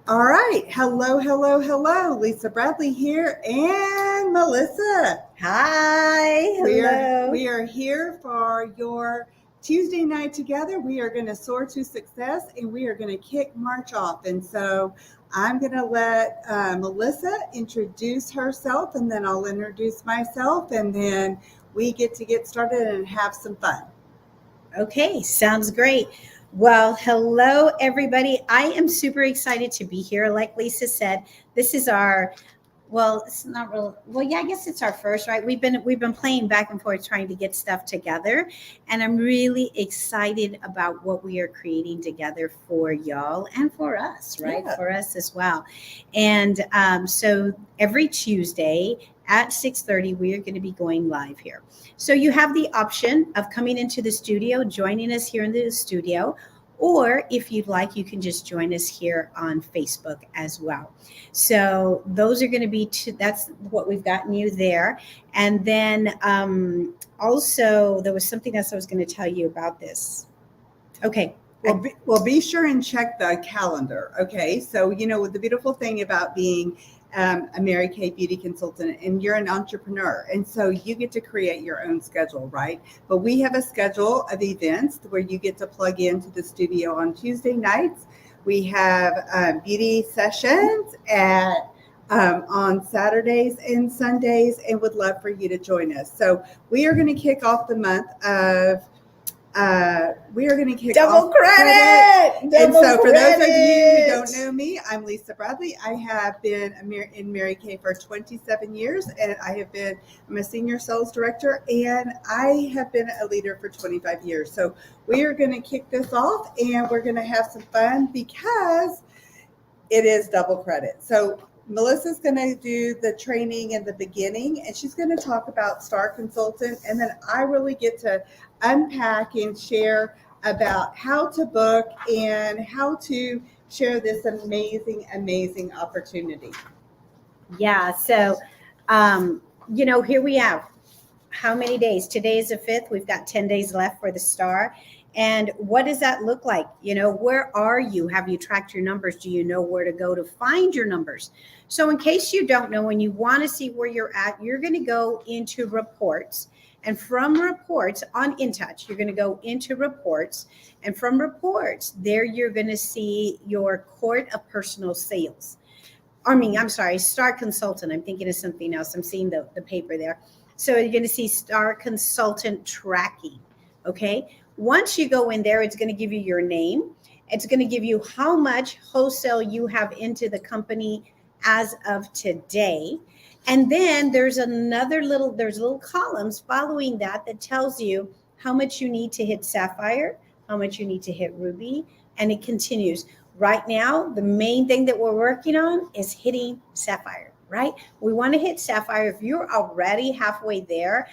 All right. Hello, hello, hello. Lisa Bradley here and Melissa. Hi, hello. We are here for your Tuesday night together. We are going to soar to success and we are going to kick March off. And so I'm going to let Melissa introduce herself and then I'll introduce myself and then we get started and have some fun. Okay, sounds great. Well, hello, everybody. I am super excited to be here. Like Lisa said, this is our it's not real. Well, yeah, I guess it's our first, right? We've been playing back and forth trying to get stuff together, and I'm really excited about what we are creating together for y'all and for us, right? Yeah. For us as well. And so every Tuesday at 6:30, we are going to be going live here. So you have the option of coming into the studio, joining us here in the studio, or if you'd like, you can just join us here on Facebook as well. So those are going to be that's what we've gotten you there. And then also, there was something else I was going to tell you about this. Okay. Be sure and check the calendar. Okay. So, the beautiful thing about being a Mary Kay beauty consultant and you're an entrepreneur. And so you get to create your own schedule, right? But we have a schedule of events where you get to plug into the studio on Tuesday nights. We have beauty sessions on Saturdays and Sundays and would love for you to join us. So we are going to kick off the month of double credit. And so for those of you who don't know me, I'm Lisa Bradley. I have been in Mary Kay for 27 years and I'm a senior sales director and I have been a leader for 25 years. So we are going to kick this off and we're going to have some fun because it is double credit. So Melissa's going to do the training in the beginning and she's going to talk about Star Consultant. And then I really get to unpack and share about how to book and how to share this amazing opportunity. Yeah. So, here we have how many days? Today is the 5th. We've got 10 days left for the Star. And what does that look like? Where are you? Have you tracked your numbers? Do you know where to go to find your numbers? So in case you don't know, when you want to see where you're at, you're going to go into reports. And from reports on InTouch, you're going to go into reports. And from reports, there you're going to see your Court of Personal Sales. Star Consultant. I'm thinking of something else. I'm seeing the paper there. So you're going to see Star Consultant Tracking. Okay. Once you go in there, it's going to give you your name. It's going to give you how much wholesale you have into the company as of today. And then there's little columns following that tells you how much you need to hit Sapphire, how much you need to hit Ruby, and it continues. Right now, the main thing that we're working on is hitting Sapphire, right? We want to hit Sapphire. If you're already halfway there,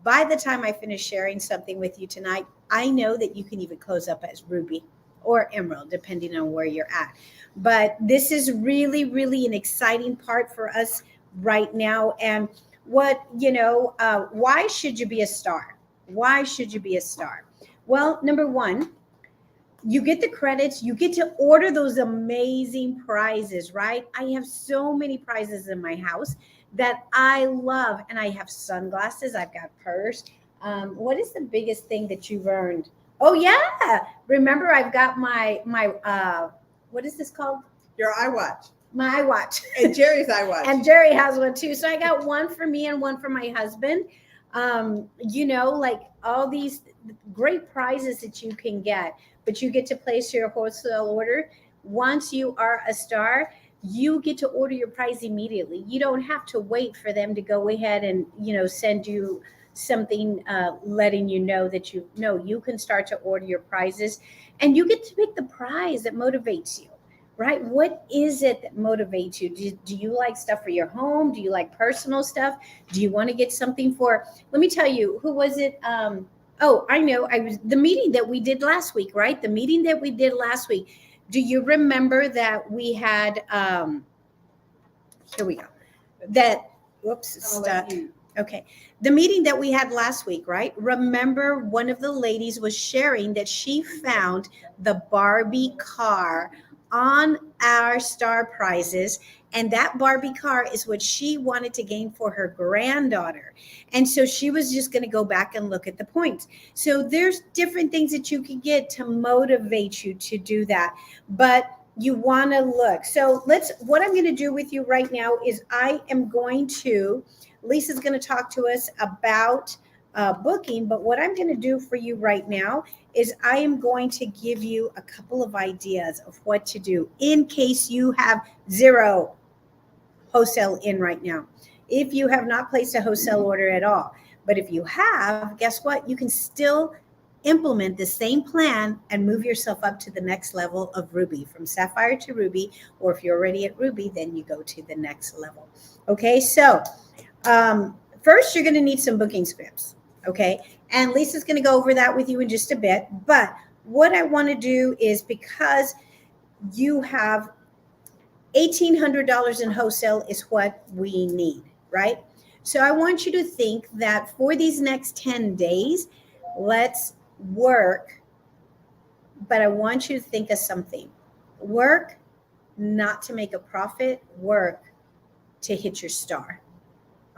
by the time I finish sharing something with you tonight, I know that you can even close up as Ruby or Emerald, depending on where you're at. But this is really, really an exciting part for us right now. And why should you be a star? Why should you be a star? Well, number one, you get the credits, you get to order those amazing prizes, right? I have so many prizes in my house that I love. And I have sunglasses, I've got purse. What is the biggest thing that you've earned? Oh yeah. Remember, I've got my what is this called? Your iWatch. My iWatch. And Jerry's iWatch. And Jerry has one too. So I got one for me and one for my husband. Like all these great prizes that you can get, but you get to place your wholesale order. Once you are a star, you get to order your prize immediately. You don't have to wait for them to go ahead and, send you something letting you know that you can start to order your prizes and you get to pick the prize that motivates you. Right? What is it that motivates you? Do you like stuff for your home? Do you like personal stuff? Do you want to get something let me tell you, who was it? I know. The meeting that we did last week, right? The meeting that we did last week. Do you remember that we had, here we go. Okay. The meeting that we had last week, right? Remember, one of the ladies was sharing that she found the Barbie car on our star prizes. And that Barbie car is what she wanted to gain for her granddaughter. And so she was just going to go back and look at the points. So there's different things that you can get to motivate you to do that. But you want to look. So what I'm going to do with you right now is Lisa's going to talk to us about booking. But what I'm going to do for you right now is I am going to give you a couple of ideas of what to do in case you have zero wholesale in right now. If you have not placed a wholesale order at all, but if you have, guess what? You can still implement the same plan and move yourself up to the next level of Ruby, from Sapphire to Ruby, or if you're already at Ruby, then you go to the next level. Okay, so first you're going to need some booking scripts. Okay, and Lisa's going to go over that with you in just a bit. But what I want to do is, because you have $1,800 in wholesale is what we need, right? So I want you to think that for these next 10 days, let's work, but I want you to think of something. Work not to make a profit, work to hit your star.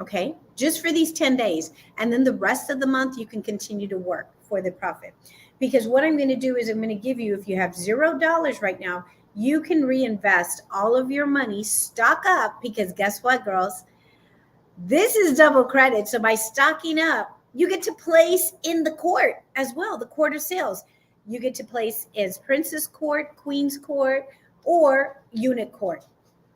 Okay, just for these 10 days. And then the rest of the month, you can continue to work for the profit. Because what I'm going to do is I'm going to give you, if you have $0 right now, you can reinvest all of your money, stock up, because guess what, girls? This is double credit. So by stocking up, you get to place in the court as well, the court of sales. You get to place as Princess Court, Queen's Court, or Unit Court.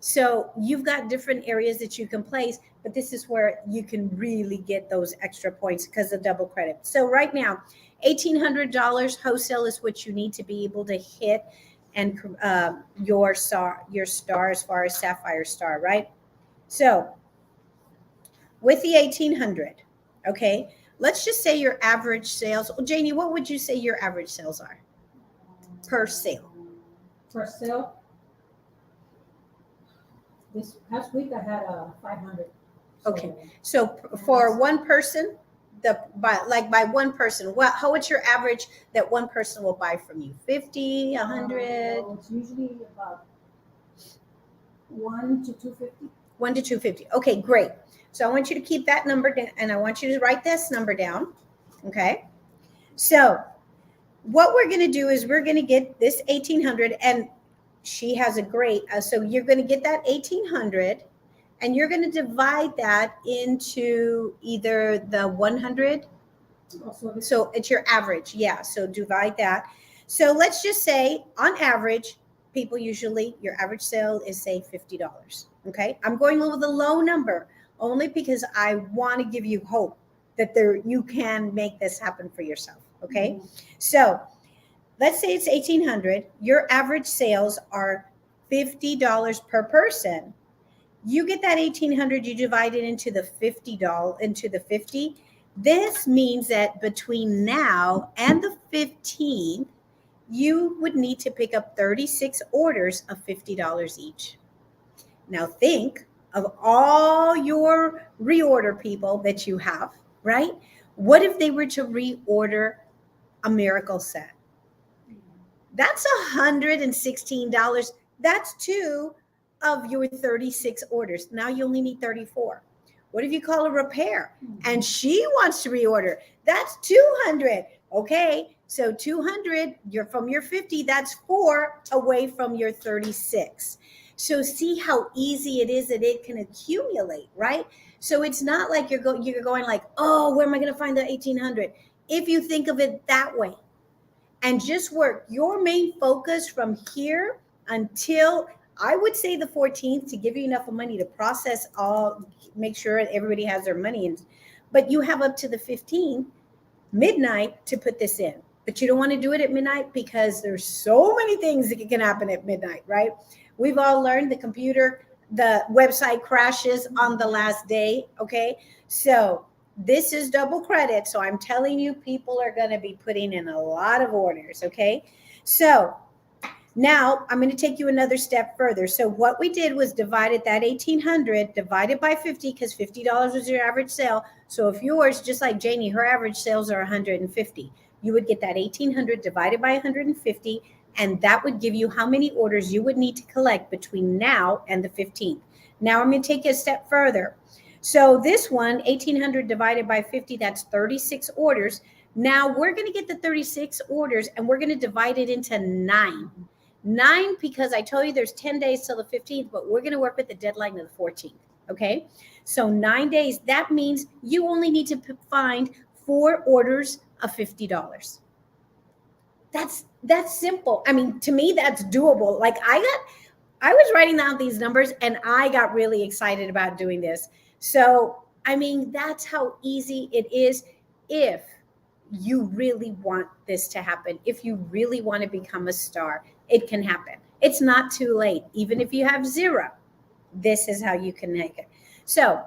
So you've got different areas that you can place, but this is where you can really get those extra points because of double credit. So right now, $1,800 wholesale is what you need to be able to hit and your star as far as Sapphire Star, right? So with the 1,800, okay, let's just say your average sales. Well, Janie, what would you say your average sales are per sale? Per sale, this past week I had 500. Okay, so for one person, by one person, what's your average that one person will buy from you? 50, 100? It's usually about 1 to 250. 1 to 250. Okay, great. So I want you to keep that number down, and I want you to write this number down. Okay. So what we're going to do is we're going to get this 1,800, and she has a great. So you're going to get that 1,800, and you're going to divide that into either the 100. So it's your average. Yeah. So divide that. So let's just say on average, people usually, your average sale is say $50. Okay. I'm going with a low number only because I want to give you hope that you can make this happen for yourself. Okay. Mm-hmm. So let's say it's 1,800. Your average sales are $50 per person. You get that 1,800, you divide it into the $50. This means that between now and the 15th, you would need to pick up 36 orders of $50 each. Now think of all your reorder people that you have, right? What if they were to reorder a miracle set? That's $116. That's 2 of your 36 orders. Now you only need 34. What if you call a repair and she wants to reorder? That's 200. Okay, so 200, you're from your 50, that's 4 away from your 36. So see how easy it is that it can accumulate, right? So it's not like you're going like, oh, where am I going to find the 1,800? If you think of it that way and just work your main focus from here until I would say the 14th to give you enough money to process all, make sure everybody has their money in. But you have up to the 15th, midnight, to put this in. But you don't want to do it at midnight because there's so many things that can happen at midnight, right? We've all learned the website crashes on the last day, okay? So this is double credit. So I'm telling you, people are going to be putting in a lot of orders, okay? So now I'm going to take you another step further. So what we did was divided that 1,800 divided by 50 because $50 was your average sale. So if yours, just like Janie, her average sales are 150, you would get that 1,800 divided by 150, And that would give you how many orders you would need to collect between now and the 15th. Now I'm going to take you a step further. So this one, 1,800 divided by 50, that's 36 orders. Now we're going to get the 36 orders and we're going to divide it into 9. 9 because I told you there's 10 days till the 15th, but we're going to work with the deadline of the 14th. Okay. So 9 days, that means you only need to find 4 orders of $50. That's simple. I mean, to me, that's doable. Like I was writing down these numbers and I got really excited about doing this. So, I mean, that's how easy it is if you really want this to happen. If you really want to become a star, it can happen. It's not too late. Even if you have 0, this is how you can make it. So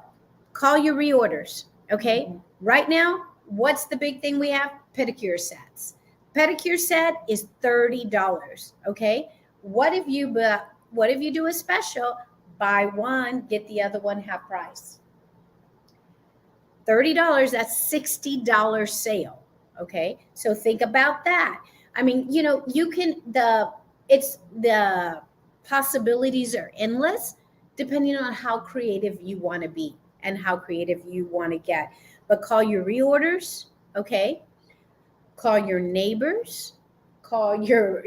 call your reorders. Okay. Mm-hmm. Right now, what's the big thing we have? Pedicure sets. Pedicure set is $30. Okay. What if you do a special? Buy one, get the other one half price. $30, that's $60 sale. Okay. So think about that. I mean, you can, the possibilities are endless depending on how creative you want to be and how creative you want to get. But call your reorders. Okay. Call your neighbors, call your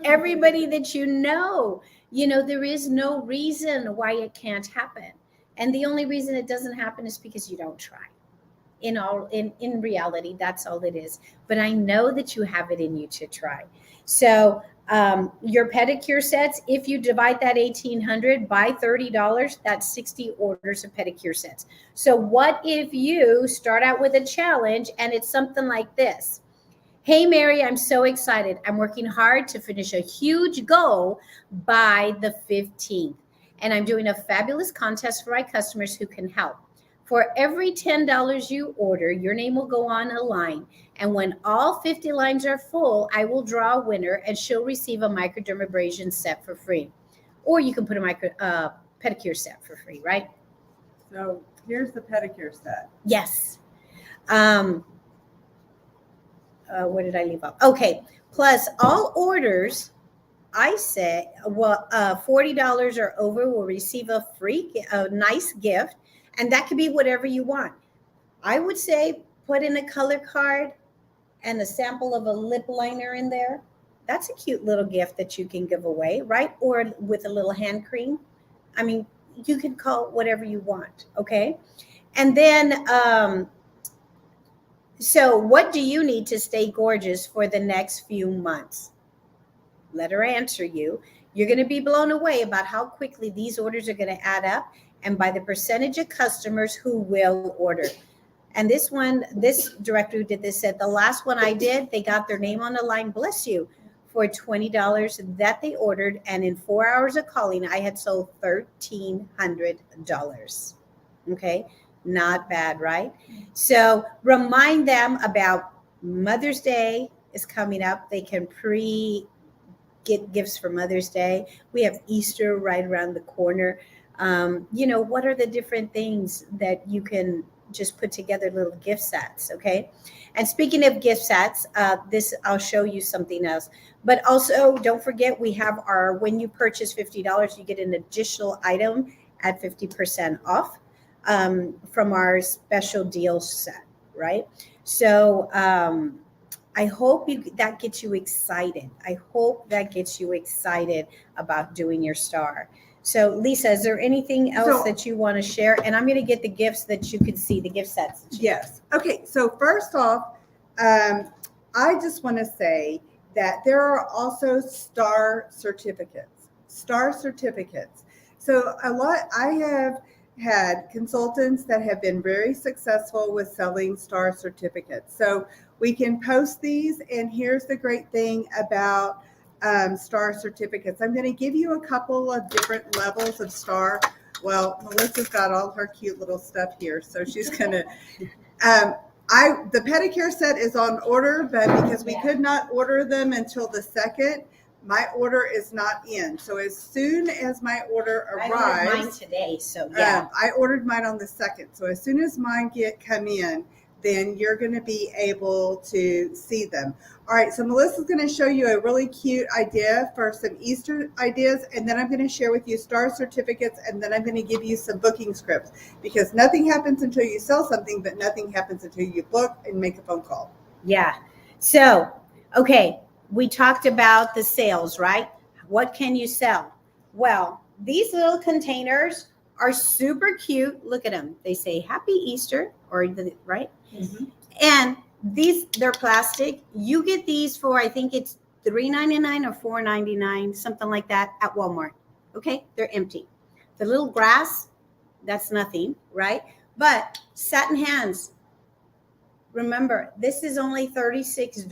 everybody that you know. There is no reason why it can't happen. And the only reason it doesn't happen is because you don't try. In reality, that's all it is. But I know that you have it in you to try. So your pedicure sets, if you divide that 1,800 by $30, that's 60 orders of pedicure sets. So what if you start out with a challenge and it's something like this? Hey, Mary, I'm so excited. I'm working hard to finish a huge goal by the 15th. And I'm doing a fabulous contest for my customers who can help. For every $10 you order, your name will go on a line. And when all 50 lines are full, I will draw a winner and she'll receive a microdermabrasion set for free. Or you can put a pedicure set for free, right? So here's the pedicure set. Yes. Where did I leave off? Okay. Plus all orders, I said, $40 or over will receive a nice gift. And that could be whatever you want. I would say put in a color card and a sample of a lip liner in there. That's a cute little gift that you can give away, right? Or with a little hand cream. I mean, you can call it whatever you want. Okay. And then, so what do you need to stay gorgeous for the next few months? Let her answer you. You're going to be blown away about how quickly these orders are going to add up and by the percentage of customers who will order. And this director who did this said, the last one I did, they got their name on the line, bless you, for $20 that they ordered. And in 4 hours of calling, I had sold $1,300. Okay. Not bad, right? So remind them about Mother's Day is coming up. They can get gifts for Mother's Day. We have Easter right around the corner. What are the different things that you can just put together little gift sets, okay? And speaking of gift sets, I'll show you something else. But also, don't forget, we have when you purchase $50, you get an additional item at 50% off. From our special deal set, right? So I hope that gets you excited. I hope that gets you excited about doing your star. So Lisa, is there anything else that you want to share? And I'm going to get the gifts that you can see, the gift sets. Yes. Okay. So first off, I just want to say that there are also star certificates. So I have had consultants that have been very successful with selling star certificates. So we can post these. And here's the great thing about star certificates. I'm going to give you a couple of different levels of star. Well, Melissa's got all her cute little stuff here. So she's going to, the pedicure set is on order, but because we could not order them until the 2nd, my order is not in. So as soon as my order arrives, I ordered mine today, so yeah. I ordered mine on the 2nd. So as soon as mine come in, then you're going to be able to see them. All right, so Melissa's going to show you a really cute idea for some Easter ideas, and then I'm going to share with you star certificates, and then I'm going to give you some booking scripts, because nothing happens until you sell something, but nothing happens until you book and make a phone call. Yeah. So, okay, we talked about the sales, right? What can you sell? Well, these little containers are super cute. Look at them. They say Happy Easter, right? Mm-hmm. And they're plastic. You get these for, I think it's $3.99 or $4.99, something like that at Walmart. Okay, they're empty. The little grass, that's nothing, right? But satin hands. Remember, this is only $36.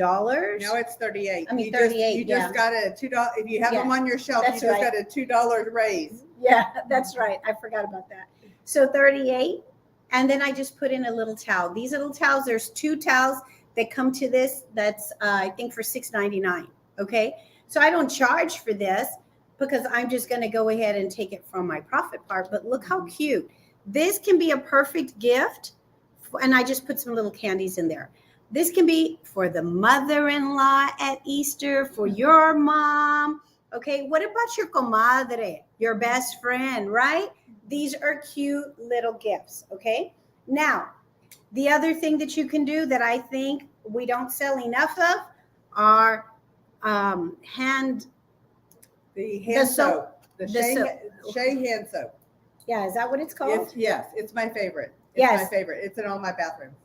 No, it's 38. I mean, you 38, just got a $2. If you have Yeah, them on your shelf, that's you just right. got a $2 raise. Yeah, that's right. I forgot about that. So 38. And then I just put in a little towel. These little towels, there's 2 towels that come to this. That's, I think, for $6.99. Okay. So I don't charge for this because I'm just going to go ahead and take it from my profit part. But look how cute. This can be a perfect gift. And I just put some little candies in there. This can be for the mother-in-law at Easter, for your mom. Okay, what about your comadre, your best friend, right? These are cute little gifts, okay? Now, the other thing that you can do that I think we don't sell enough of are The hand soap. The Shea hand soap. Yeah, is that what it's called? Yes, it's my favorite. It's Yes. my favorite. It's in all my bathrooms.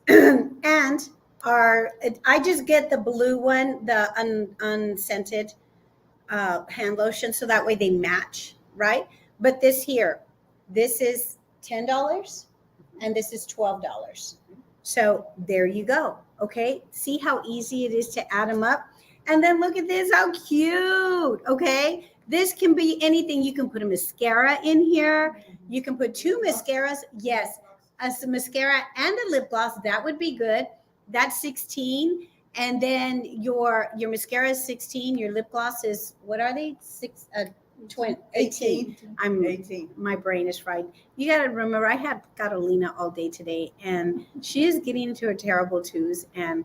And I just get the blue one, the unscented hand lotion, so that way they match, right? But this is $10 and this is $12. So there you go. Okay, see how easy it is to add them up. And then look at this, how cute. Okay, this can be anything. You can put a mascara in here. You can put 2 mascaras. Yes, a mascara and a lip gloss. That would be good. That's 16. And then your mascara is 16. Your lip gloss is, what are they? 18. 18. My brain is fried. You got to remember, I had Carolina all day today, and she is getting into her terrible twos, and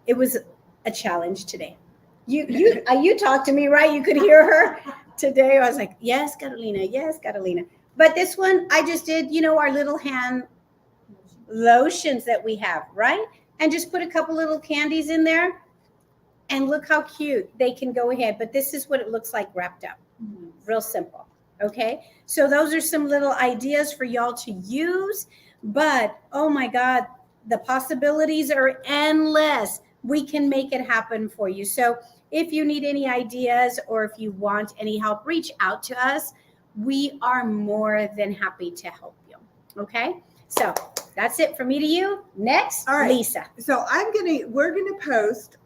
it was a challenge today. You talked to me, right? You could hear her today. I was like, yes, Carolina, yes, Carolina. But this one, I just did, our little hand lotions that we have, right? And just put a couple little candies in there. And look how cute they can go ahead. But this is what it looks like wrapped up. Real simple. Okay. So those are some little ideas for y'all to use. But oh my God, the possibilities are endless. We can make it happen for you. So if you need any ideas or if you want any help, reach out to us. We are more than happy to help you. Okay. So that's it from me to you. Next, all right, Lisa. So we're gonna post.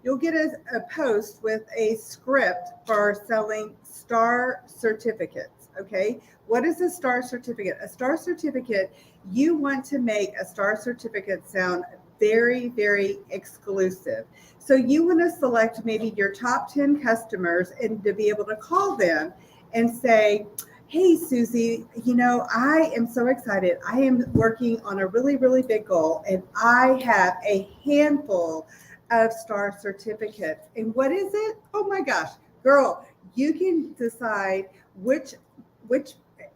You'll get a post with a script for selling star certificates. Okay, what is a star certificate? A star certificate. You want to make a star certificate sound very, very exclusive. So you want to select maybe your top 10 customers and to be able to call them and say, hey, Susie, I am so excited. I am working on a really, really big goal, and I have a handful of star certificates. And what is it? Oh my gosh, girl, you can decide which,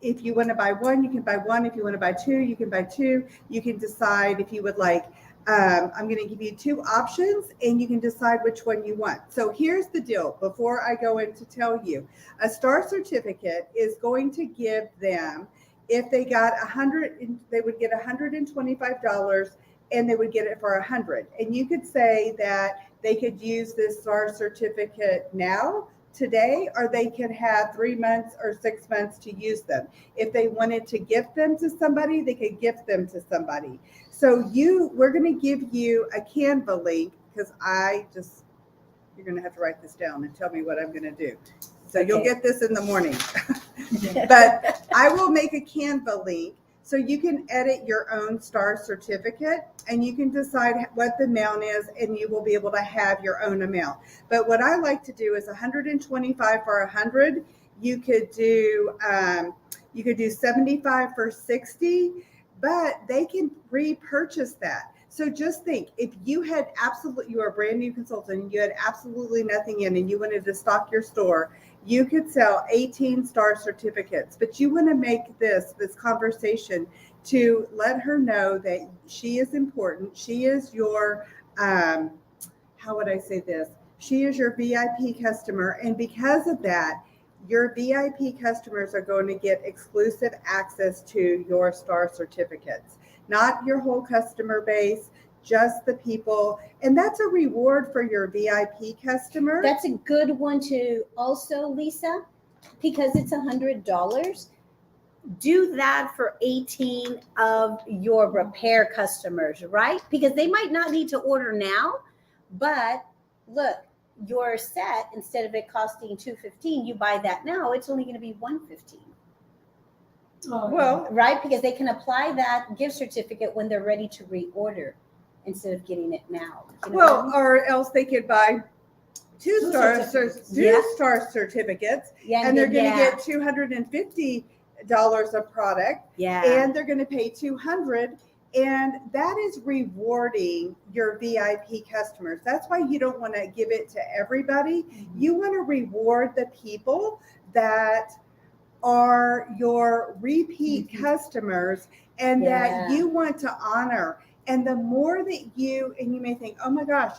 if you want to buy one, you can buy one. If you want to buy 2, you can buy 2. You can decide if you would like, I'm going to give you 2 options and you can decide which one you want. So here's the deal. Before I go in to tell you, a star certificate is going to give them, if they got 100, they would get $125 and they would get it for 100. And you could say that they could use this star certificate now, today, or they could have 3 months or 6 months to use them. If they wanted to gift them to somebody, they could gift them to somebody. So we're going to give you a Canva link, because you're going to have to write this down and tell me what I'm going to do. So You'll get this in the morning. But I will make a Canva link so you can edit your own star certificate and you can decide what the amount is, and you will be able to have your own amount. But what I like to do is 125 for 100. You could do 75 for 60. but they can repurchase that. So just think, if you were a brand new consultant and you had absolutely nothing in and you wanted to stock your store, you could sell 18 star certificates, but you want to make this conversation to let her know that she is important. She is your, how would I say this? She is your VIP customer. And because of that, your VIP customers are going to get exclusive access to your star certificates, not your whole customer base, just the people. And that's a reward for your VIP customer. That's a good one to also, Lisa, because it's $100. Do that for 18 of your repair customers, right? Because they might not need to order now, but look, your set, instead of it costing $215, you buy that now, it's only going to be $115. Oh, Well, Right? Because they can apply that gift certificate when they're ready to reorder instead of getting it now. You know what I well, mean? or else they could buy two star certificates, Yeah, and they're going to yeah. get $250 of product, Yeah. and they're going to pay $200, and that is rewarding your VIP customers. That's why you don't want to give it to everybody. You want to reward the people that are your repeat customers and that you want to honor. And the more that and you may think, oh my gosh,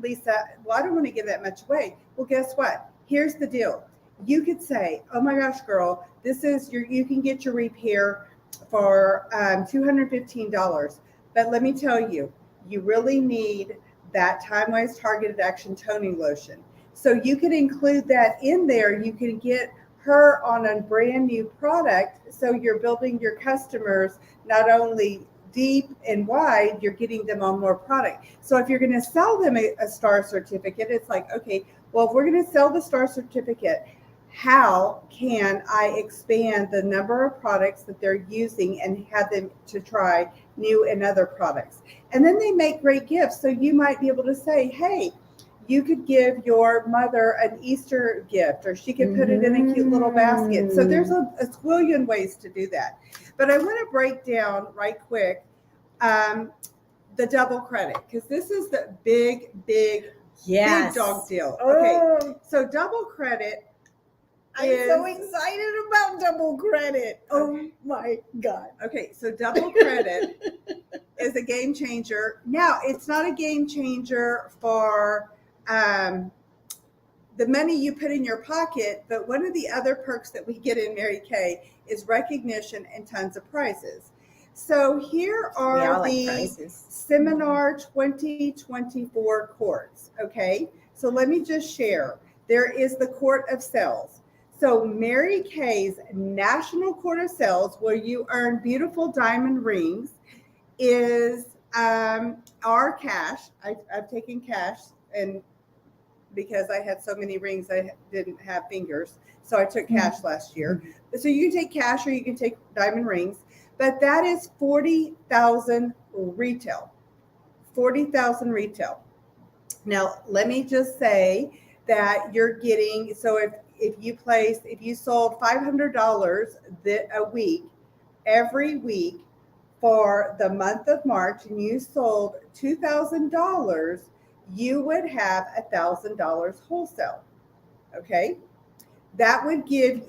Lisa, well, I don't want to give that much away. Well, guess what? Here's the deal. You could say, oh my gosh, girl, you can get your repair for $215. But let me tell you, you really need that time-wise targeted action toning lotion. So you could include that in there. You can get her on a brand new product. So you're building your customers not only deep and wide, you're getting them on more product. So if you're going to sell them a star certificate, it's like, okay, well, if we're going to sell the star certificate, how can I expand the number of products that they're using and have them to try new and other products? And then they make great gifts. So you might be able to say, hey, you could give your mother an Easter gift, or she could put it in a cute little basket. So there's a squillion ways to do that. But I want to break down right quick the double credit, because this is the big dog deal. Okay, so double credit. I'm so excited about double credit. Oh my God. Okay, so double credit is a game changer. Now, it's not a game changer for the money you put in your pocket, but one of the other perks that we get in Mary Kay is recognition and tons of prizes. So here are the Seminar 2024 courts. Okay, so let me just share. There is the Court of Sales. So Mary Kay's National Court of Sales, where you earn beautiful diamond rings, is our cash. I've taken cash, and because I had so many rings, I didn't have fingers. So I took cash last year. So you can take cash or you can take diamond rings, but that is 40,000 retail. 40,000 retail. Now, let me just say that you're getting, so if you sold $500 a week, every week for the month of March, and you sold $2,000, you would have $1,000 wholesale. Okay, that would give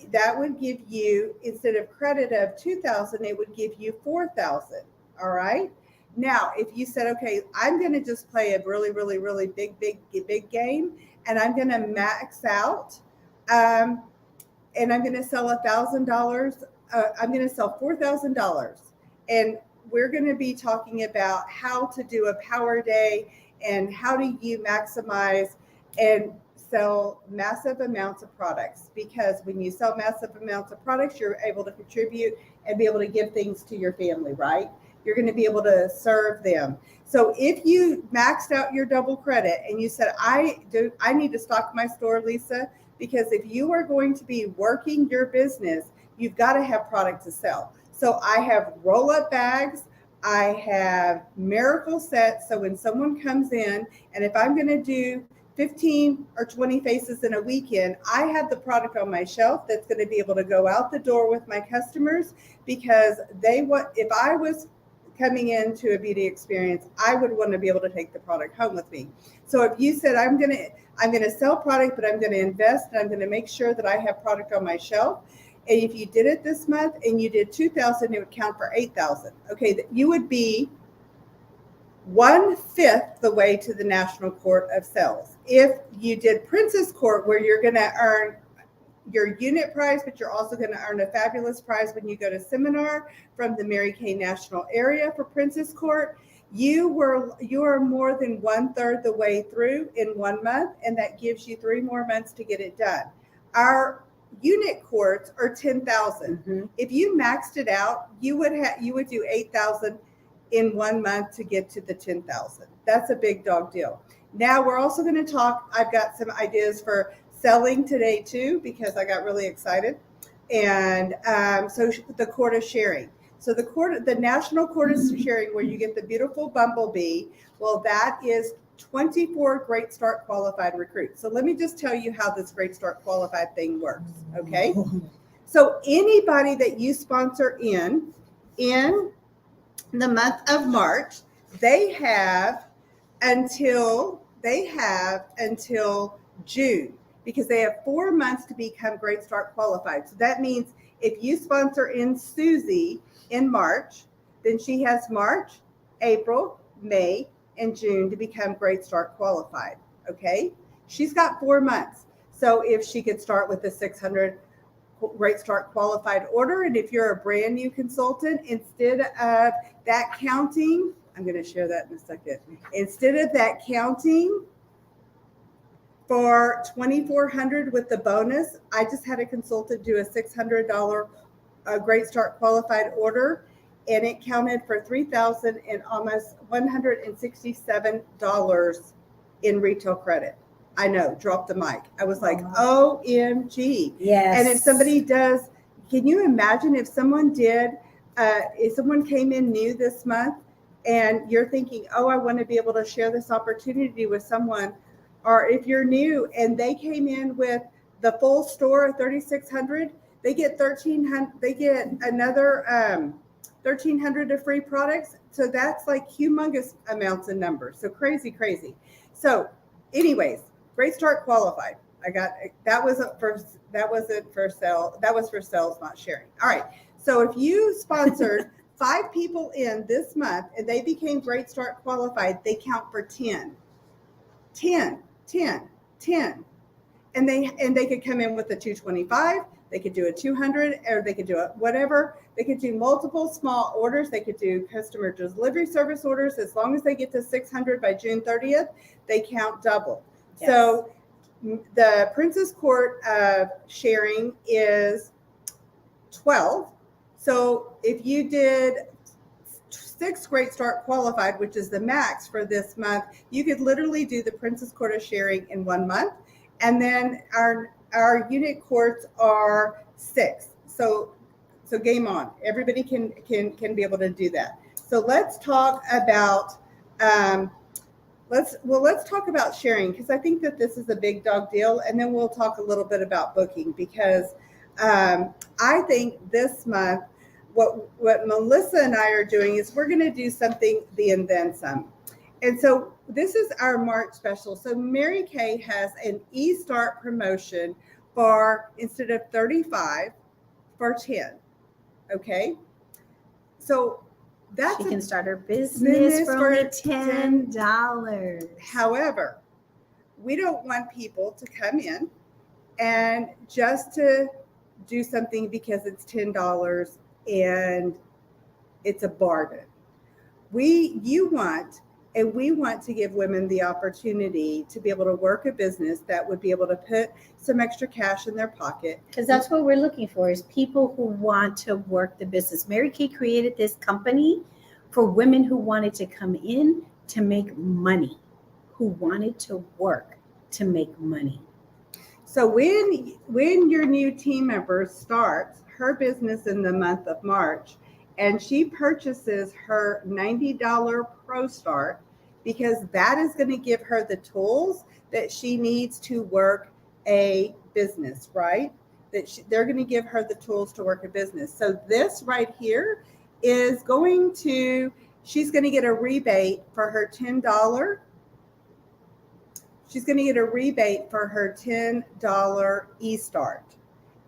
you, instead of credit of 2,000, it would give you 4,000. All right. Now, if you said, okay, I'm going to just play a really, really, really big game, and I'm going to max out, and I'm going to sell $1,000. I'm going to sell $4,000, and we're going to be talking about how to do a power day and how do you maximize and sell massive amounts of products, because when you sell massive amounts of products, you're able to contribute and be able to give things to your family, right? You're going to be able to serve them. So if you maxed out your double credit and you said, I need to stock my store, Lisa, because if you are going to be working your business, you've got to have product to sell. So I have roll-up bags. I have miracle sets. So when someone comes in, and if I'm going to do 15 or 20 faces in a weekend, I have the product on my shelf that's going to be able to go out the door with my customers, because if I was coming into a beauty experience, I would want to be able to take the product home with me. So if you said, I'm going to sell product, but I'm going to invest and I'm going to make sure that I have product on my shelf. And if you did it this month and you did 2,000, it would count for 8,000. Okay, you would be 1/5 the way to the National Court of Sales. If you did Princess Court, where you're going to earn your unit price, but you're also going to earn a fabulous prize when you go to seminar from the Mary Kay National Area for Princess Court, you are more than 1/3 the way through in 1 month, and that gives you 3 more months to get it done. Our unit courts are 10,000. Mhm. If you maxed it out, you would do 8,000 in 1 month to get to the 10,000. That's a big dog deal. Now we're also going to talk. I've got some ideas for selling today too, because I got really excited. And so the court of sharing. So the National Court of Sharing, where you get the beautiful bumblebee, well, that is 24 Great Start qualified recruits. So let me just tell you how this Great Start qualified thing works, okay? So anybody that you sponsor in the month of March, they have until June, because they have 4 months to become Great Start qualified. So that means if you sponsor in Susie in March, then she has March, April, May, and June to become Great Start qualified. Okay, she's got 4 months. So if she could start with a 600 Great Start qualified order, and if you're a brand new consultant, instead of that counting, I'm going to share that in a second. Instead of that counting for $2,400 with the bonus, I just had a consultant do a $600 Great Start qualified order, and it counted for $3,000 and almost $167 in retail credit. I know, drop the mic. I was like, OMG. Yes. And if somebody does, can you imagine if someone if someone came in new this month and you're thinking, oh, I want to be able to share this opportunity with someone, or if you're new and they came in with the full store of $3,600, they get $1,300. They get another $1,300 of free products. So that's like humongous amounts of numbers. So crazy. So, anyways, Great Start qualified. That wasn't for sale. That was for sales, not sharing. All right. So if you sponsored 5 people in this month and they became Great Start qualified, they count for 10. 10. And they could come in with a 225, they could do a 200, or they could do a whatever. They could do multiple small orders. They could do customer delivery service orders. As long as they get to 600 by June 30th, they count double. Yes. So the Princess Court of sharing is 12. So if you did 6 Great Start qualified, which is the max for this month, you could literally do the Princess Court of sharing in 1 month. And then our unit courts are 6. So game on. Everybody can be able to do that. So let's talk about let's talk about sharing, because I think that this is a big dog deal, and then we'll talk a little bit about booking, because I think this month what Melissa and I are doing is we're going to do something and then some. And so this is our March special. So Mary Kay has an e-start promotion for, instead of 35, for 10. Okay. So she can start her business for only $10. However, we don't want people to come in and just to do something because it's $10 and it's a bargain. We want to give women the opportunity to be able to work a business that would be able to put some extra cash in their pocket. Because that's what we're looking for, is people who want to work the business. Mary Kay created this company for women who wanted to come in to make money, who wanted to work to make money. So when your new team member starts her business in the month of March, and she purchases her $90 Pro Start, because that is going to give her the tools that she needs to work a business, right? They're going to give her the tools to work a business. So this right here is going to, she's going to get a rebate for her $10. She's going to get a rebate for her $10 e-start.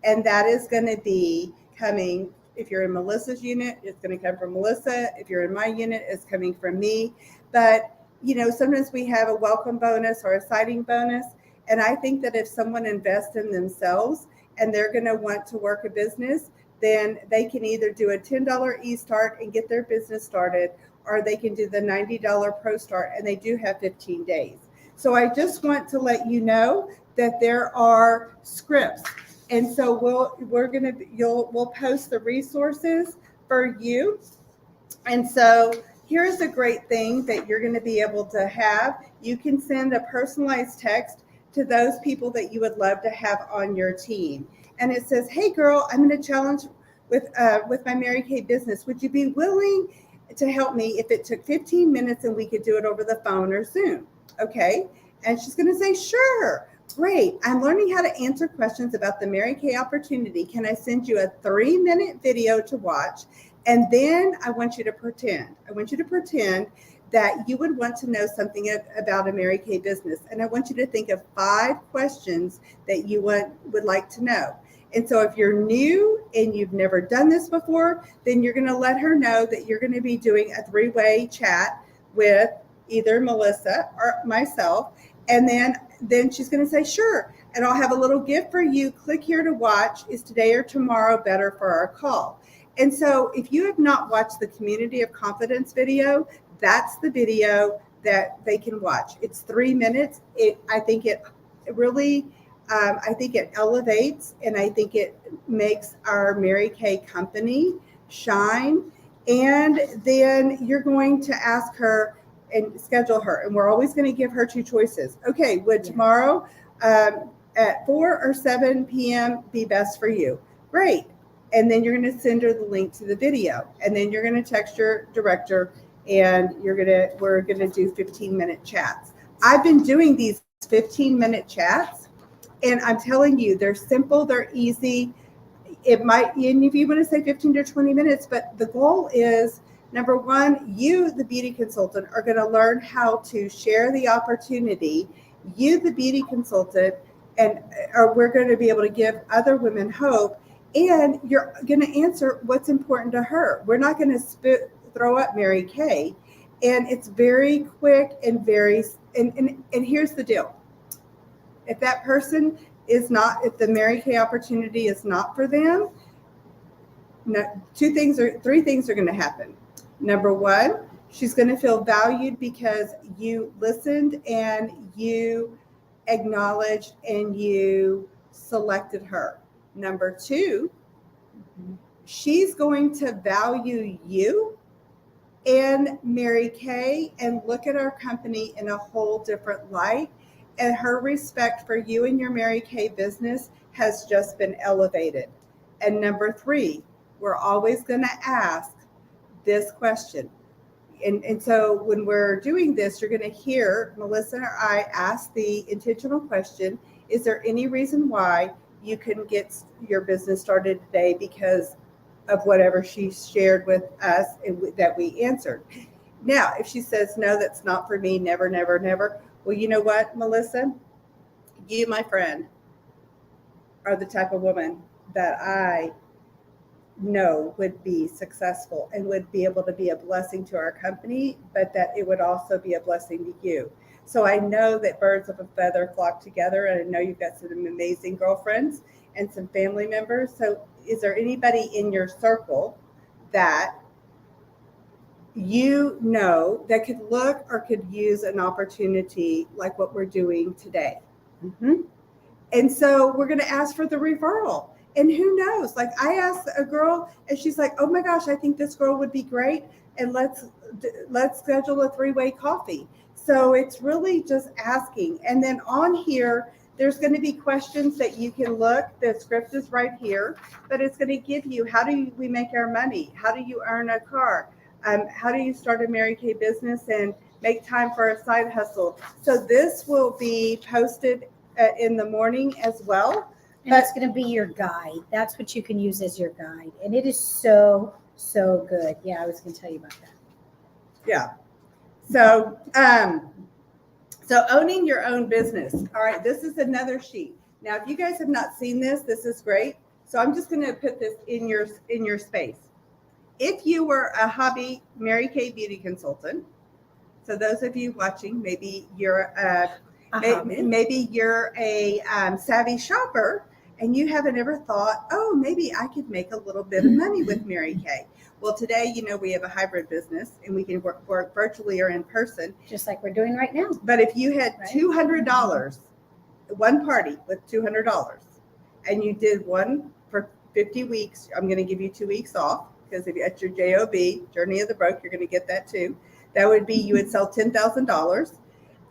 And that is going to be coming, if you're in Melissa's unit, it's going to come from Melissa. If you're in my unit, it's coming from me. But, you know, sometimes we have a welcome bonus or a signing bonus. And I think that if someone invests in themselves and they're going to want to work a business, then they can either do a $10 e-start and get their business started, or they can do the $90 pro start, and they do have 15 days. So I just want to let you know that there are scripts. And so we'll post the resources for you. And so here's a great thing that you're going to be able to have. You can send a personalized text to those people that you would love to have on your team. And it says, hey girl, I'm going to challenge with my Mary Kay business. Would you be willing to help me if it took 15 minutes and we could do it over the phone or Zoom? Okay. And she's going to say, sure. Great. I'm learning how to answer questions about the Mary Kay opportunity. Can I send you a 3-minute video to watch? And then I want you to pretend. That you would want to know something about a Mary Kay business. And I want you to think of 5 questions that you would like to know. And so if you're new and you've never done this before, then you're going to let her know that you're going to be doing a 3-way chat with either Melissa or myself. And then she's going to say, sure. And I'll have a little gift for you. Click here to watch. Is today or tomorrow better for our call? And so if you have not watched the Community of Confidence video, that's the video that they can watch. It's 3 minutes. I think it elevates, and I think it makes our Mary Kay company shine. And then you're going to ask her and schedule her. And we're always going to give her 2 choices. Okay, would tomorrow at 4 or 7 p.m. be best for you? Great. And then you're going to send her the link to the video. And then you're going to text your director, and we're going to do 15-minute chats. I've been doing these 15-minute chats, and I'm telling you, they're simple, they're easy. It might, and if you want to say 15 to 20 minutes, but the goal is, number one, you, the beauty consultant, are going to learn how to share the opportunity. You, the beauty consultant, we're going to be able to give other women hope, and you're going to answer what's important to her. We're not going to throw up Mary Kay, and it's very quick and and here's the deal. If that person is not, if the Mary Kay opportunity is not for them, 3 things are going to happen. Number one, she's going to feel valued because you listened and you acknowledged and you selected her. Number 2, she's going to value you and Mary Kay and look at our company in a whole different light. And her respect for you and your Mary Kay business has just been elevated. And number 3, we're always going to ask this question. And so when we're doing this, you're going to hear Melissa or I ask the intentional question, is there any reason why you couldn't get your business started today because of whatever she shared with us that we answered? Now, if she says, no, that's not for me, never, never, never. Well, you know what, Melissa? You, my friend, are the type of woman that I know would be successful and would be able to be a blessing to our company, but that it would also be a blessing to you. So I know that birds of a feather flock together, and I know you've got some amazing girlfriends and some family members. So is there anybody in your circle that you know that could look or could use an opportunity like what we're doing today? Mm-hmm. And so we're going to ask for the referral. And who knows? Like, I asked a girl and she's like, oh my gosh, I think this girl would be great. And let's schedule a 3-way coffee. So it's really just asking. And then on here, there's going to be questions that you can look. The script is right here, but it's going to give you, how do we make our money? How do you earn a car? How do you start a Mary Kay business and make time for a side hustle. So this will be posted in the morning as well. And it's going to be your guide. That's what you can use as your guide. And it is so, so good. Yeah, I was going to tell you about that. Yeah. So, so owning your own business. All right, this is another sheet. Now, if you guys have not seen this, this is great. So I'm just going to put this in your space. If you were a hobby Mary Kay beauty consultant, so those of you watching, maybe you're maybe you're a savvy shopper and you haven't ever thought, oh, maybe I could make a little bit of money with Mary Kay. Well, today, we have a hybrid business and we can work virtually or in person. Just like we're doing right now. But if you had $200, one party with $200, and you did one for 50 weeks, I'm going to give you 2 weeks off because if you're at your JOB, Journey of the Broke, you're going to get that too. That would be, you would sell $10,000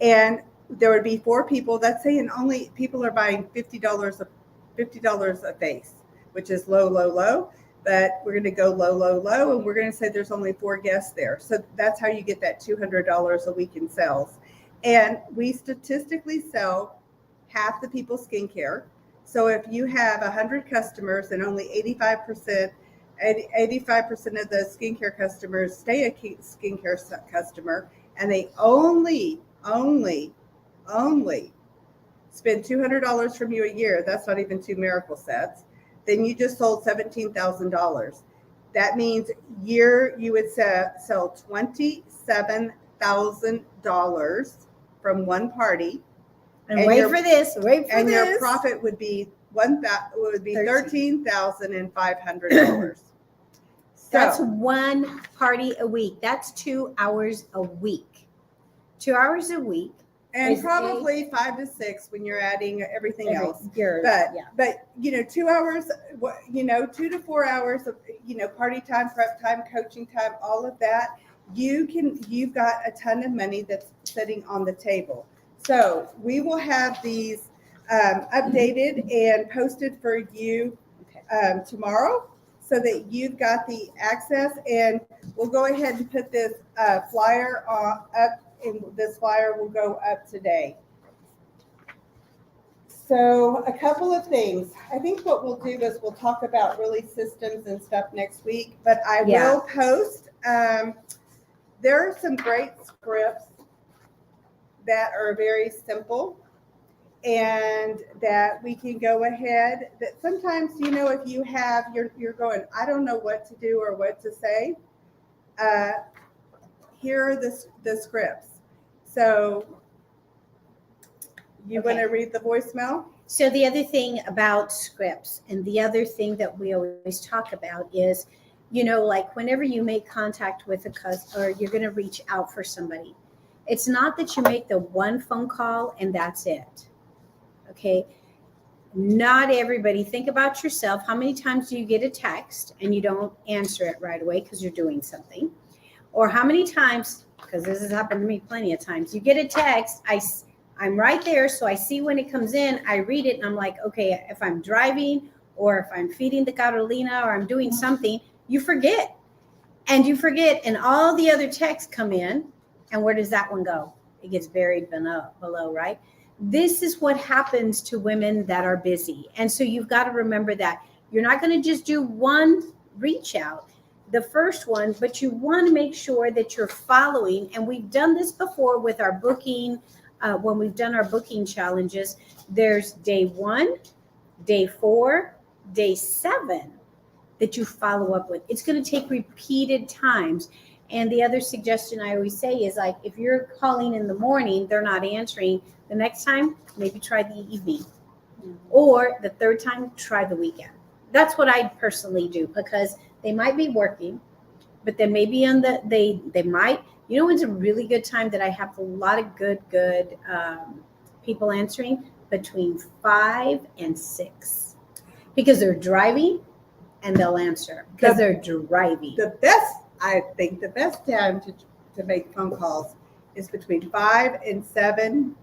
and there would be 4 people. That's saying only people are buying $50 a face, which is low, low, low. But we're going to go low, low, low, and we're going to say there's only 4 guests there. So that's how you get that $200 a week in sales. And we statistically sell half the people's skincare. So if you have 100 customers and only 85% of the skincare customers stay a skincare customer, and they only spend $200 from you a year, that's not even 2 miracle sets, then you just sold $17,000. That means you would sell $27,000 from one party. And wait for this. And your profit would be $13,500. That's one party a week. That's 2 hours a week. 2 hours a week. And probably 5 to 6 when you're adding everything else. But 2 hours, 2 to 4 hours of, party time, prep time, coaching time, all of that, you've got a ton of money that's sitting on the table. So we will have these updated and posted for you tomorrow so that you've got the access, and we'll go ahead and put this flyer up. And this flyer will go up today. So a couple of things. I think what we'll do is we'll talk about really systems and stuff next week, but I will post. There are some great scripts that are very simple and that we can go ahead. That sometimes, if you have, you're going, I don't know what to do or what to say. Here are the scripts. So you want to read the voicemail? So the other thing about scripts, and the other thing that we always talk about is, like whenever you make contact with a customer or you're going to reach out for somebody, it's not that you make the one phone call and that's it. Okay. Not everybody. Think about yourself. How many times do you get a text and you don't answer it right away because you're doing something? Or how many times, because this has happened to me plenty of times, you get a text, I'm right there, so I see when it comes in, I read it, and I'm like, okay, if I'm driving or if I'm feeding the Carolina or I'm doing something, you forget. And all the other texts come in, and where does that one go? It gets buried below, right? This is what happens to women that are busy. And so you've got to remember that you're not going to just do one reach out, the first one, but you want to make sure that you're following. And we've done this before with our booking. When we've done our booking challenges, there's day 1, day 4, day 7 that you follow up with. It's going to take repeated times. And the other suggestion I always say is, like, if you're calling in the morning, they're not answering, the next time, maybe try the evening. Or the third time, try the weekend. That's what I personally do, because they might be working, but then maybe they might, when's a really good time that I have a lot of good people answering? Between 5 and 6, because they're driving and they'll answer because they're driving. I think the best time to make phone calls is between 5 and 7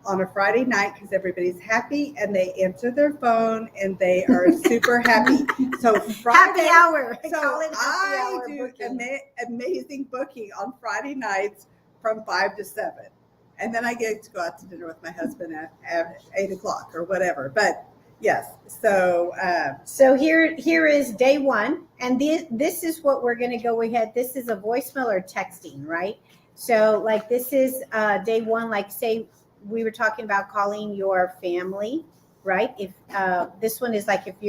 on a Friday night, because everybody's happy and they answer their phone and they are super happy. So Friday, happy hour. So I do amazing booking on Friday nights from 5 to 7. And then I get to go out to dinner with my husband at 8 o'clock or whatever. But yes, so So here is day one, and this is what we're going to go ahead. This is a voicemail or texting, right? So like this is day one. Like say we were talking about calling your family, right? If this one is like if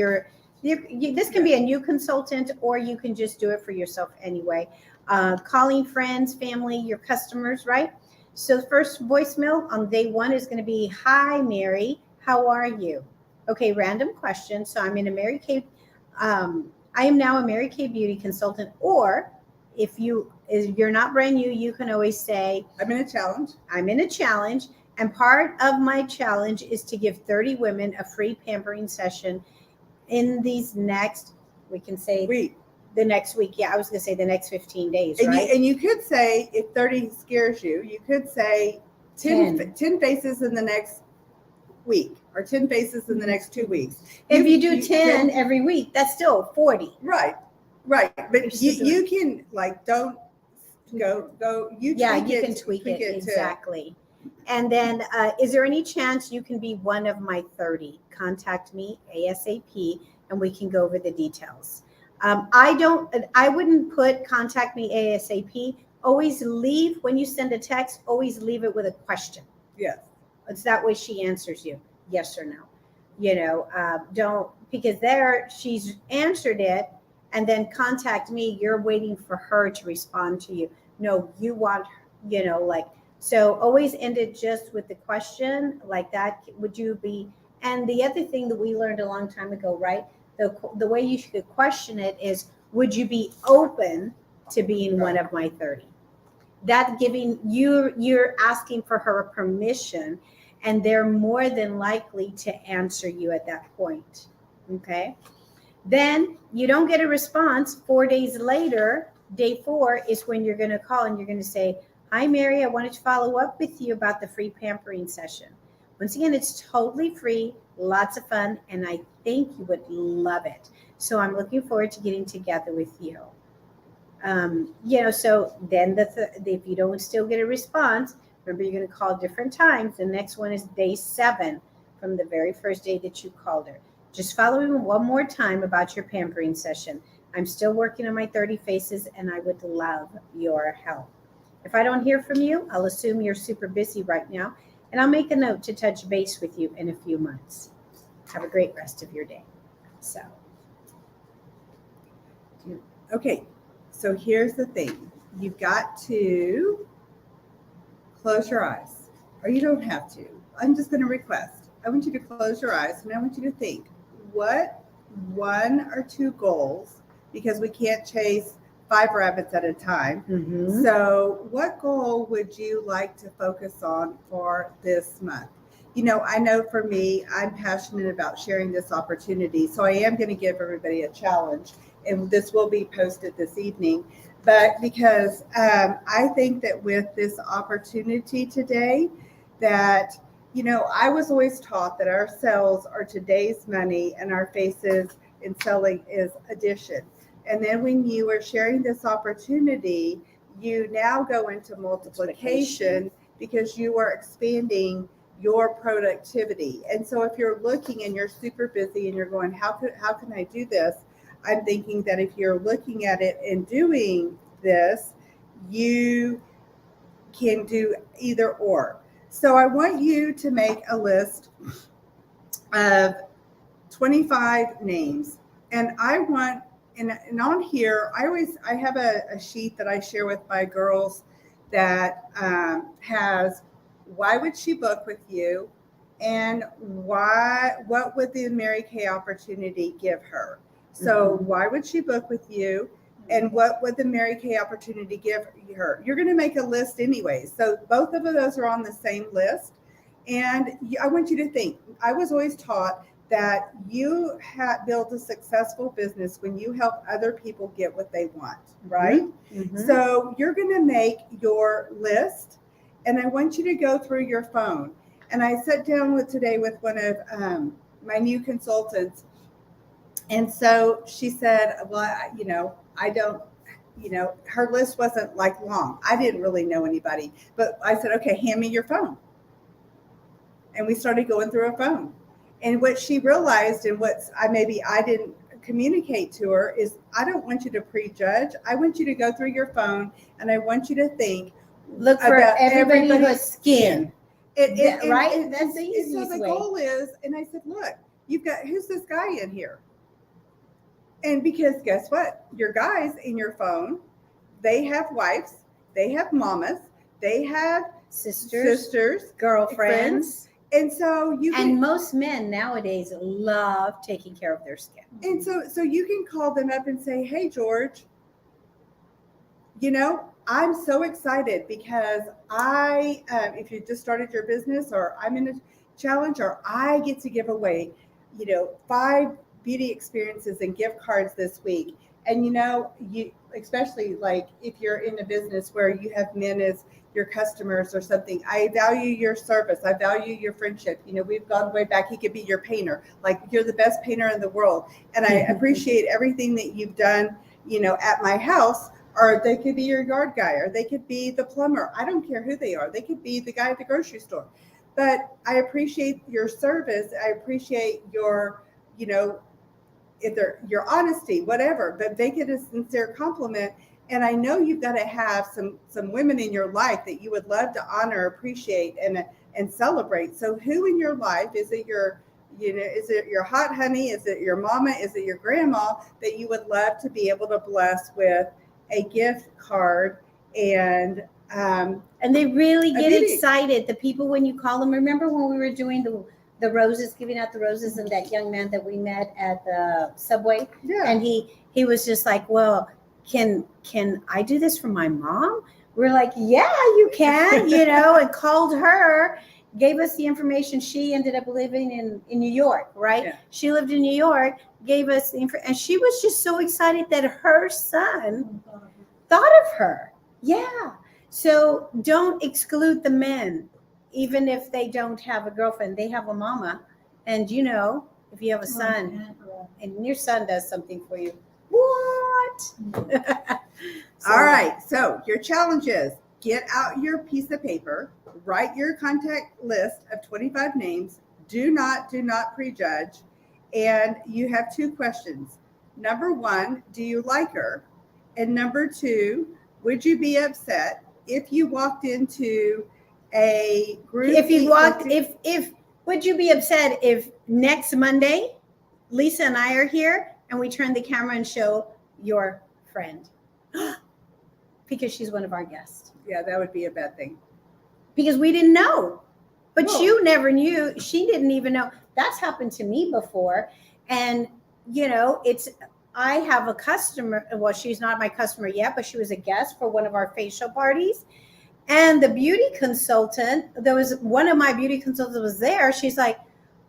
this can be a new consultant, or you can just do it for yourself anyway. Calling friends, family, your customers, right? So the first voicemail on day one is going to be, "Hi, Mary, how are you?" Okay, random question. So I'm in a Mary Kay. I am now a Mary Kay beauty consultant. Or if you're not brand new, you can always say, I'm in a challenge. I'm in a challenge, and part of my challenge is to give 30 women a free pampering session in these next. We can say Week. the next week. Yeah, I was going to say the next 15 days, And right? you could say, if 30 scares you, you could say 10 faces in the next week, or 10 faces in the next 2 weeks. If you do 10 every week, that's still 40. Right. But you can, like, don't go. You can tweak it exactly. And then, is there any chance you can be one of my 30? Contact me ASAP, and we can go over the details. I wouldn't put contact me ASAP. Always leave, when you send a text, always leave it with a question. Yes. It's that way she answers you, yes or no. Don't, because she's answered it, and then contact me, you're waiting for her to respond to you. No, you want, so always end it just with the question like that. Would you be, and the other thing that we learned a long time ago, right? The way you should question it is, would you be open to being one of my 30? That giving you're asking for her permission, and they're more than likely to answer you at that point. Okay. Then you don't get a response. 4 days later, day 4 is when you're going to call, and you're going to say, "Hi, Mary, I wanted to follow up with you about the free pampering session. Once again, it's totally free, lots of fun, and I think you would love it. So I'm looking forward to getting together with you." So then if you don't still get a response, remember you're going to call different times. The next one is day 7 from the very first day that you called her. Just follow me one more time about your pampering session. I'm still working on my 30 faces, and I would love your help. If I don't hear from you, I'll assume you're super busy right now, and I'll make a note to touch base with you in a few months. Have a great rest of your day. So. Okay. So here's the thing. You've got to close your eyes, or you don't have to. I'm just going to request. I want you to close your eyes, and I want you to think, what 1 or 2 goals, because we can't chase 5 rabbits at a time. Mm-hmm. So what goal would you like to focus on for this month? I know for me, I'm passionate about sharing this opportunity. So I am going to give everybody a challenge, and this will be posted this evening. But because I think that with this opportunity today, that, I was always taught that our sales are today's money and our faces in selling is addition. And then when you are sharing this opportunity, you now go into multiplication because you are expanding your productivity. And so if you're looking and you're super busy and you're going, how can I do this? I'm thinking that if you're looking at it and doing this, you can do either or. So I want you to make a list of 25 names. And I want, and on here, I have a sheet that I share with my girls that has, why would she book with you, and what would the Mary Kay opportunity give her? So why would she book with you, and what would the Mary Kay opportunity give her? You're going to make a list anyways. So both of those are on the same list. And I want you to think, I was always taught that you build a successful business when you help other people get what they want, right? Mm-hmm. So you're going to make your list, and I want you to go through your phone. And I sat down today with one of my new consultants, and so she said, well, her list wasn't like long. I didn't really know anybody, but I said, okay, hand me your phone. And we started going through her phone. And what she realized, and maybe I didn't communicate to her, is I don't want you to prejudge. I want you to go through your phone, and I want you to think, Look for about everybody who everybody's has skin. Right? That's the and so easiest the way. goal is, and I said, look, who's this guy in here? And because guess what? Your guys in your phone, they have wives, they have mamas, they have sisters, girlfriends. and so most men nowadays love taking care of their skin. And so you can call them up and say, hey, George, I'm so excited because if you just started your business, or I'm in a challenge, or I get to give away, 5 beauty experiences and gift cards this week. And, you, especially like if you're in a business where you have men as your customers or something, I value your service. I value your friendship. We've gone way back. He could be your painter. Like, you're the best painter in the world. And I appreciate everything that you've done, at my house. Or they could be your yard guy, or they could be the plumber. I don't care who they are. They could be the guy at the grocery store. But I appreciate your service. I appreciate your, your honesty, whatever. But make it a sincere compliment. And I know you've got to have some women in your life that you would love to honor, appreciate, and celebrate. So who in your life is it? Is it your hot honey? Is it your mama? Is it your grandma that you would love to be able to bless with a gift card? And they really get excited. The people, when you call them, remember when we were doing the roses, giving out the roses, and that young man that we met at the subway, and he was just like, well, can I do this for my mom? We're like, yeah, you can, and called her, gave us the information. She ended up living in New York, right? Yeah. She lived in New York, gave us the information, and she was just so excited that her son thought of her. Yeah. So don't exclude the men, even if they don't have a girlfriend. They have a mama. And if you have a son and your son does something for you, what? All right. So your challenge is, get out your piece of paper, write your contact list of 25 names. Do not prejudge. And you have 2 questions. Number 1, do you like her? And number 2, would you be upset if you walked into a group? Would you be upset if next Monday Lisa and I are here and we turn the camera and show your friend because she's one of our guests? Yeah, that would be a bad thing. Because we didn't know. But you never knew. She didn't even know. That's happened to me before. And, I have a customer. Well, she's not my customer yet, but she was a guest for one of our facial parties. And the beauty consultant, there was one of my beauty consultants was there. She's like,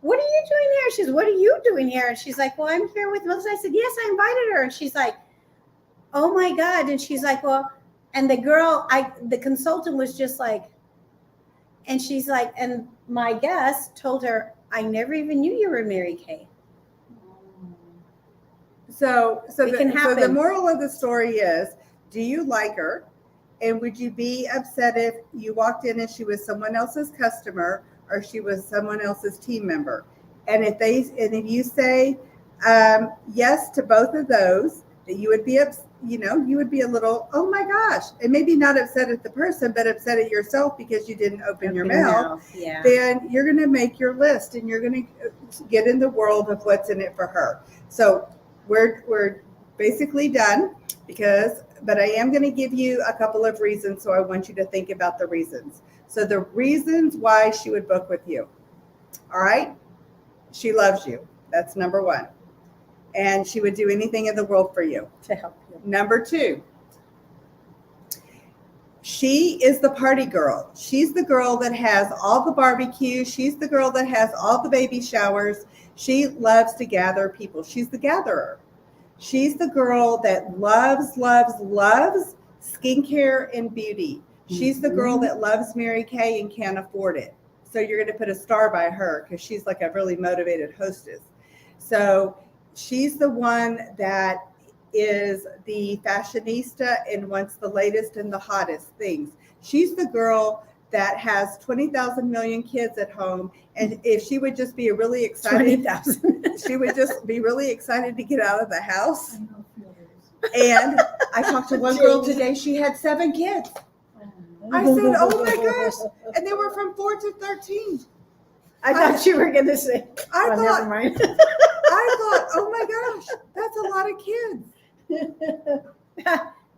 what are you doing here? She's, what are you doing here? And she's like, well, I'm here with Melissa. I said, yes, I invited her. And she's like, oh my God. And she's like, well, and the consultant was just like, and she's like, and my guest told her, I never even knew you were Mary Kay. So the moral of the story is, do you like her? And would you be upset if you walked in and she was someone else's customer or she was someone else's team member? And if you say yes to both of those, that you would be you would be a little, oh my gosh, and maybe not upset at the person, but upset at yourself because you didn't open your mouth. Yeah. Then you're going to make your list and you're going to get in the world of what's in it for her. So we're basically done but I am going to give you a couple of reasons. So I want you to think about the reasons. So the reasons why she would book with you. All right. She loves you. That's number 1. And she would do anything in the world for you. To help you. Number 2, she is the party girl. She's the girl that has all the barbecues. She's the girl that has all the baby showers. She loves to gather people. She's the gatherer. She's the girl that loves skincare and beauty. She's the girl that loves Mary Kay and can't afford it. So you're going to put a star by her because she's like a really motivated hostess. So she's the one that is the fashionista and wants the latest and the hottest things. She's the girl that has 20,000 million kids at home. And if she would just be really excited, 20,000. she would just be really excited to get out of the house. I know feelings. And I talked to one girl today, she had 7 kids. I said, oh my gosh. And they were from 4 to 13. I thought you were going to say, I oh, thought, never mind. I thought, oh my gosh, that's a lot of kids.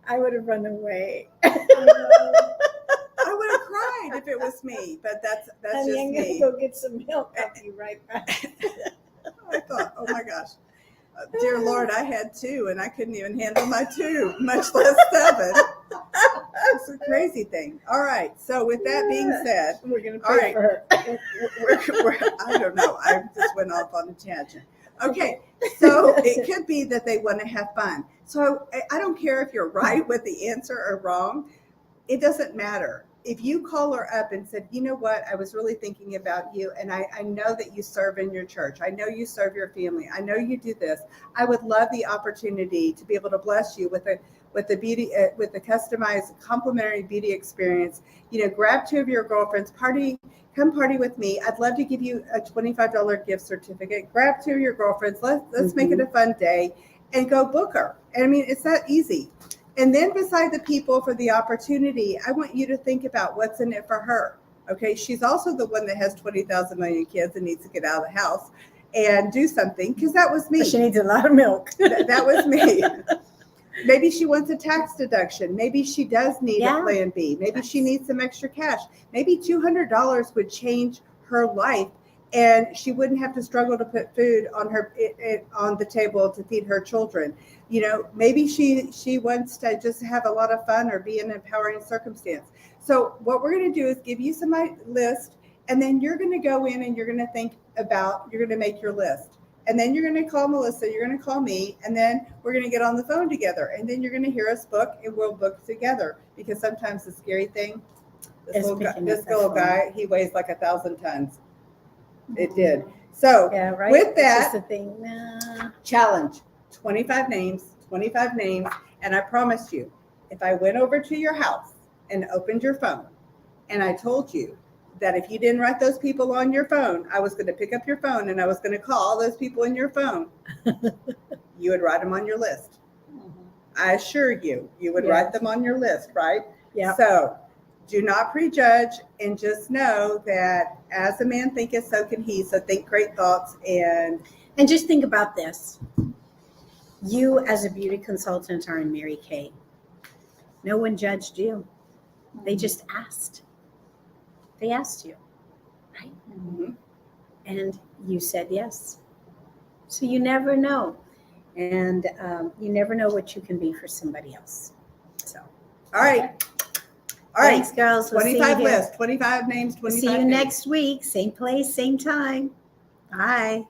I would have run away. I would have cried if it was me, but that's Honey, just I'm going to me. go get some milk. I'll be right back. I thought, oh my gosh, dear Lord, I had 2 and I couldn't even handle my 2, much less 7. It's a crazy thing. All right. So with that being said, We're going to all pray right. for her. I don't know. I just went off on a tangent. Okay. So it could be that they want to have fun. So I don't care if you're right with the answer or wrong. It doesn't matter. If you call her up and said, you know what, I was really thinking about you, and I know that you serve in your church. I know you serve your family. I know you do this. I would love the opportunity to be able to bless you with a beauty, with a customized complimentary beauty experience. You know, grab 2 of your girlfriends, come party with me. I'd love to give you a $25 gift certificate. Grab 2 of your girlfriends. Let's make it a fun day, and go book her. And I mean, it's that easy. And then beside the people for the opportunity, I want you to think about what's in it for her. Okay, she's also the one that has 20,000 million kids and needs to get out of the house and do something, because that was me. She needs a lot of milk. That was me. Maybe she wants a tax deduction. Maybe she does need a plan B. Maybe she needs some extra cash. Maybe $200 would change her life, and she wouldn't have to struggle to put food on on the table to feed her children. You know, maybe she wants to just have a lot of fun or be in an empowering circumstance. So what we're going to do is give you some list, and then you're going to go in and you're going to you're going to make your list. And then you're going to call Melissa, you're going to call me, and then we're going to get on the phone together. And then you're going to hear us book, and we'll book together. Because sometimes the scary thing, this little guy, he weighs like 1,000 tons. It did. So Yeah, right. with that, That's the thing. Nah. challenge, 25 names, and I promise you, if I went over to your house and opened your phone, and I told you that if you didn't write those people on your phone, I was going to pick up your phone and I was going to call all those people in your phone, you would write them on your list. I assure you, you would write them on your list, right? Yeah. So do not prejudge, and just know that as a man thinketh, so can he. So think great thoughts. And just think about this. You as a beauty consultant are in Mary Kay. No one judged you. They just asked. They asked you, right? mm-hmm. And you said yes. So you never know. And you never know what you can be for somebody else. So, All right. Thanks, girls. We'll 25 lists, 25 names, 25 See you names. next week. Same place, same time. Bye.